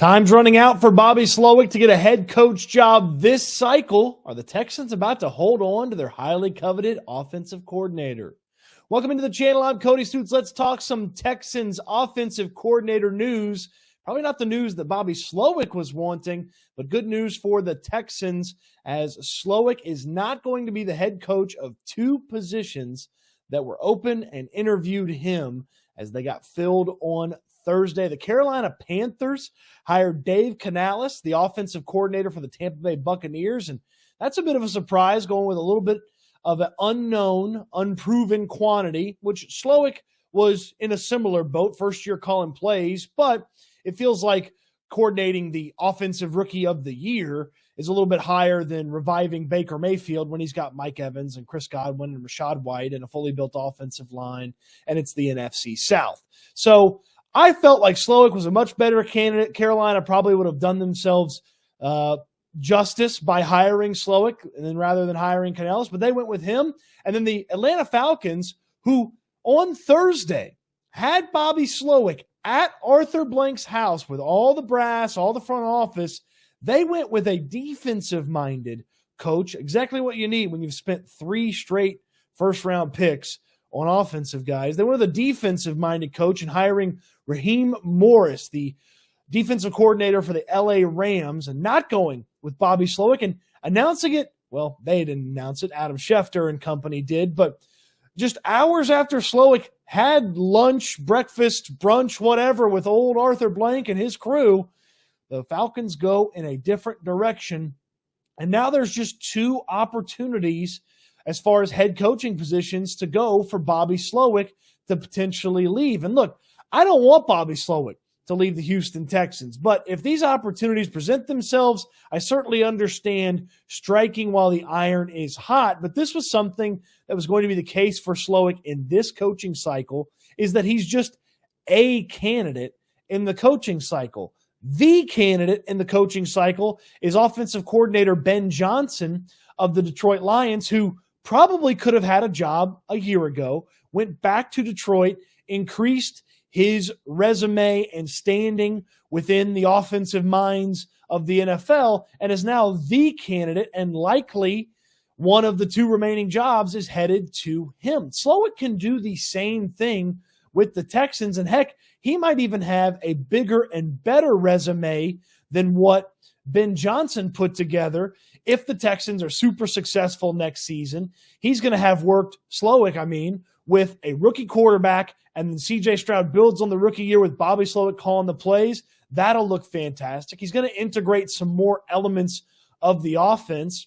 Time's running out for Bobby Slowik to get a head coach job this cycle. Are the Texans about to hold on to their highly coveted offensive coordinator? Welcome into the channel. I'm Cody Stoots. Let's talk some Texans offensive coordinator news. Probably not the news that Bobby Slowik was wanting, but good news for the Texans as Slowik is not going to be the head coach of two positions that were open and interviewed him as they got filled on Thursday. The Carolina Panthers hired Dave Canales, the offensive coordinator for the Tampa Bay Buccaneers, and that's a bit of a surprise, going with a little bit of an unknown, unproven quantity, which Slowik was in a similar boat, first year calling plays, but it feels like coordinating the offensive rookie of the year is a little bit higher than reviving Baker Mayfield when he's got Mike Evans and Chris Godwin and Rashad White and a fully built offensive line, and it's the NFC South. So I felt like Slowik was a much better candidate. Carolina probably would have done themselves justice by hiring Slowik and then rather than hiring Canales, but they went with him. And then the Atlanta Falcons, who on Thursday had Bobby Slowik at Arthur Blank's house with all the brass, all the front office, they went with a defensive-minded coach, exactly what you need when you've spent 3 straight first-round picks on offensive guys. They were the defensive-minded coach and hiring Raheem Morris, the defensive coordinator for the LA Rams, and not going with Bobby Slowik and announcing it. Well, they didn't announce it. Adam Schefter and company did, but just hours after Slowik had lunch, breakfast, brunch, whatever with old Arthur Blank and his crew, the Falcons go in a different direction. And now there's just 2 opportunities as far as head coaching positions to go for Bobby Slowik to potentially leave. And look, I don't want Bobby Slowik to leave the Houston Texans, but if these opportunities present themselves, I certainly understand striking while the iron is hot. But this was something that was going to be the case for Slowik in this coaching cycle, is that he's just a candidate in the coaching cycle. The candidate in the coaching cycle is offensive coordinator Ben Johnson of the Detroit Lions, who probably could have had a job a year ago, went back to Detroit, increased his resume and standing within the offensive minds of the NFL, and is now the candidate, and likely one of the 2 remaining jobs is headed to him. Slowik can do the same thing with the Texans, and heck, he might even have a bigger and better resume than what Ben Johnson put together. If the Texans are super successful next season, he's going to have worked, Slowik, with a rookie quarterback, and then C.J. Stroud builds on the rookie year with Bobby Slowik calling the plays. That'll look fantastic. He's going to integrate some more elements of the offense,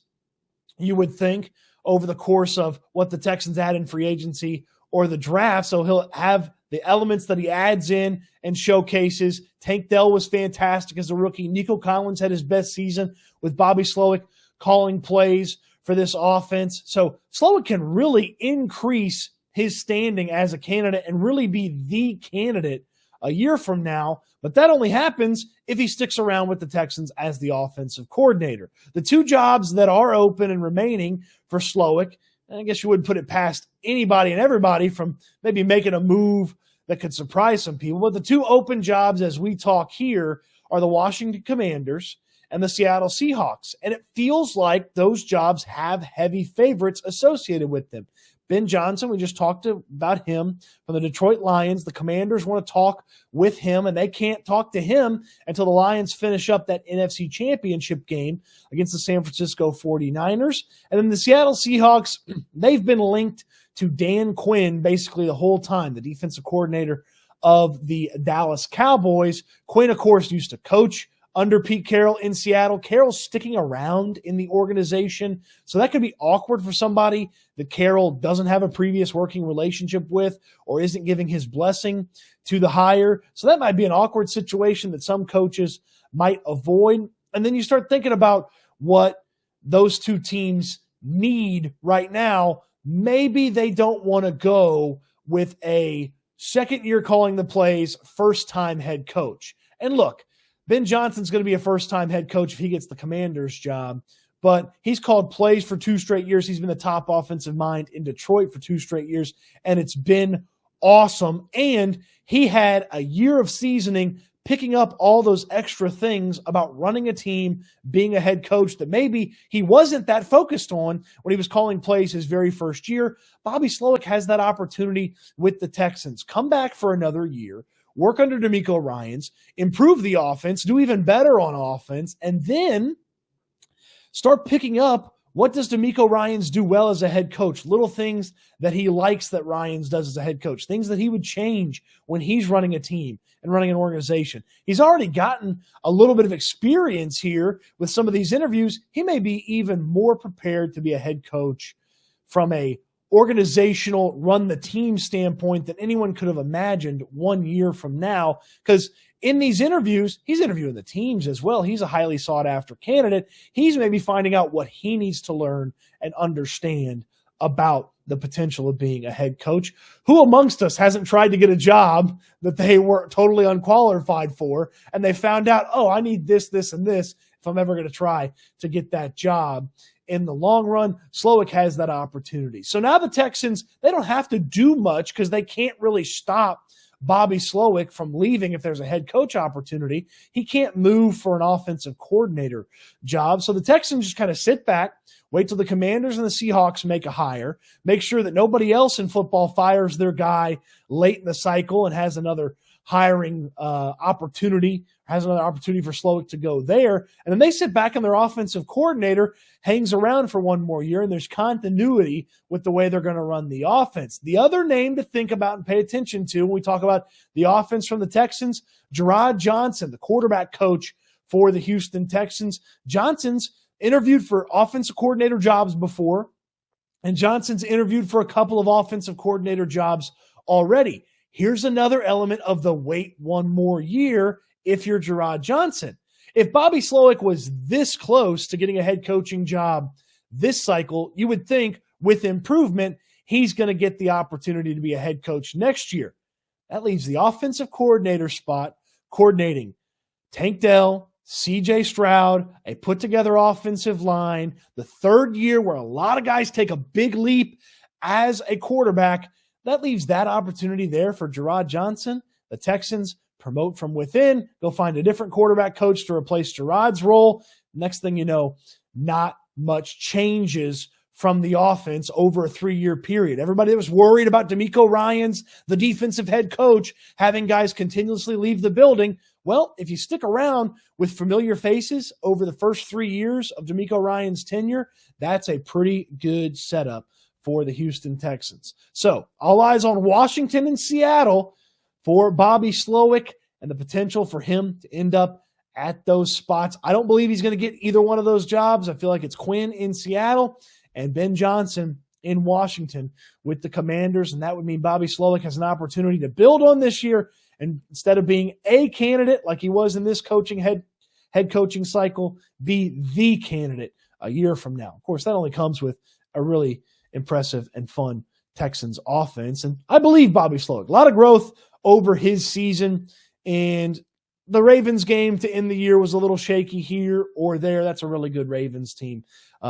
you would think, over the course of what the Texans had in free agency or the draft. So he'll have the elements that he adds in and showcases. Tank Dell was fantastic as a rookie. Nico Collins had his best season with Bobby Slowik calling plays for this offense. So Slowik can really increase his standing as a candidate and really be the candidate a year from now. But that only happens if he sticks around with the Texans as the offensive coordinator. The 2 jobs that are open and remaining for Slowik, and I guess you wouldn't put it past anybody and everybody from maybe making a move that could surprise some people, but the 2 open jobs as we talk here are the Washington Commanders and the Seattle Seahawks. And it feels like those jobs have heavy favorites associated with them. Ben Johnson, we just talked about him from the Detroit Lions. The Commanders want to talk with him, and they can't talk to him until the Lions finish up that NFC Championship game against the San Francisco 49ers. And then the Seattle Seahawks, they've been linked to Dan Quinn basically the whole time, the defensive coordinator of the Dallas Cowboys. Quinn, of course, used to coach under Pete Carroll in Seattle. Carroll's sticking around in the organization, so that could be awkward for somebody that Carroll doesn't have a previous working relationship with or isn't giving his blessing to the hire. So that might be an awkward situation that some coaches might avoid. And then you start thinking about what those 2 teams need right now. Maybe they don't want to go with a second-year calling the plays, first-time head coach. And look, Ben Johnson's going to be a first-time head coach if he gets the Commanders job, but he's called plays for 2 straight years. He's been the top offensive mind in Detroit for 2 straight years, and it's been awesome. And he had a year of seasoning picking up all those extra things about running a team, being a head coach that maybe he wasn't that focused on when he was calling plays his very first year. Bobby Slowik has that opportunity with the Texans. Come back for another year, work under DeMeco Ryans, improve the offense, do even better on offense, and then start picking up what does DeMeco Ryans do well as a head coach? Little things that he likes that Ryans does as a head coach, things that he would change when he's running a team and running an organization. He's already gotten a little bit of experience here with some of these interviews. He may be even more prepared to be a head coach from a organizational run the team standpoint than anyone could have imagined 1 year from now, because in these interviews, he's interviewing the teams as well. He's a highly sought-after candidate. He's maybe finding out what he needs to learn and understand about the potential of being a head coach. Who amongst us hasn't tried to get a job that they were totally unqualified for, and they found out, oh, I need this, this, and this if I'm ever going to try to get that job? In the long run, Slowik has that opportunity. So now the Texans, they don't have to do much because they can't really stop Bobby Slowik from leaving if there's a head coach opportunity. He can't move for an offensive coordinator job. So the Texans just kind of sit back, wait till the Commanders and the Seahawks make a hire, make sure that nobody else in football fires their guy late in the cycle and has another hiring opportunity, has another opportunity for Slowik to go there. And then they sit back and their offensive coordinator hangs around for one more year, and there's continuity with the way they're going to run the offense. The other name to think about and pay attention to when we talk about the offense from the Texans, Gerard Johnson, the quarterback coach for the Houston Texans. Johnson's interviewed for offensive coordinator jobs before, and Johnson's interviewed for a couple of offensive coordinator jobs already. Here's another element of the wait one more year if you're Gerard Johnson. If Bobby Slowik was this close to getting a head coaching job this cycle, you would think with improvement, he's going to get the opportunity to be a head coach next year. That leaves the offensive coordinator spot coordinating Tank Dell, CJ Stroud, a put-together offensive line, the third year where a lot of guys take a big leap as a quarterback. That leaves that opportunity there for Gerard Johnson. The Texans promote from within, go find a different quarterback coach to replace Gerard's role. Next thing you know, not much changes from the offense over a 3-year period. Everybody that was worried about DeMeco Ryans, the defensive head coach, having guys continuously leave the building. Well, if you stick around with familiar faces over the first 3 years of DeMeco Ryans' tenure, that's a pretty good setup for the Houston Texans. So all eyes on Washington and Seattle for Bobby Slowik and the potential for him to end up at those spots. I don't believe he's going to get either one of those jobs. I feel like it's Quinn in Seattle and Ben Johnson in Washington with the Commanders, and that would mean Bobby Slowik has an opportunity to build on this year, and instead of being a candidate like he was in this head coaching cycle, be the candidate a year from now. Of course, that only comes with a really impressive and fun Texans offense, and I believe Bobby Slowik. A lot of growth over his season, and the Ravens game to end the year was a little shaky here or there. That's a really good Ravens team.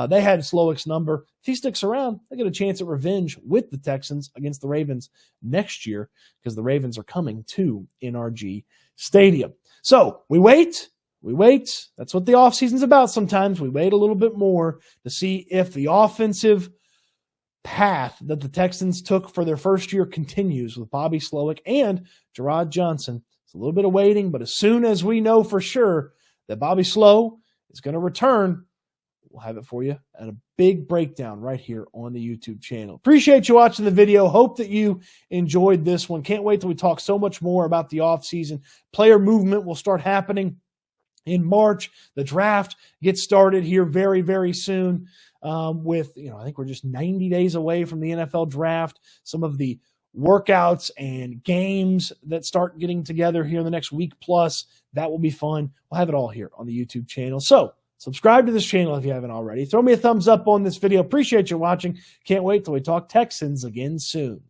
They had Slowik's number. If he sticks around, they get a chance at revenge with the Texans against the Ravens next year because the Ravens are coming to NRG Stadium. So we wait. That's what the offseason's about sometimes. We wait a little bit more to see if the offensive path that the Texans took for their first year continues with Bobby Slowik and Gerard Johnson. It's a little bit of waiting, but as soon as we know for sure that Bobby Slow is going to return, we'll have it for you at a big breakdown right here on the YouTube channel. Appreciate you watching the video. Hope that you enjoyed this one. Can't wait till we talk so much more about the offseason. Player movement will start happening in March. The draft gets started here very, very soon. I think we're just 90 days away from the NFL draft. Some of the workouts and games that start getting together here in the next week plus, that will be fun. We'll have it all here on the YouTube channel. So subscribe to this channel if you haven't already. Throw me a thumbs up on this video. Appreciate you watching. Can't wait till we talk Texans again soon.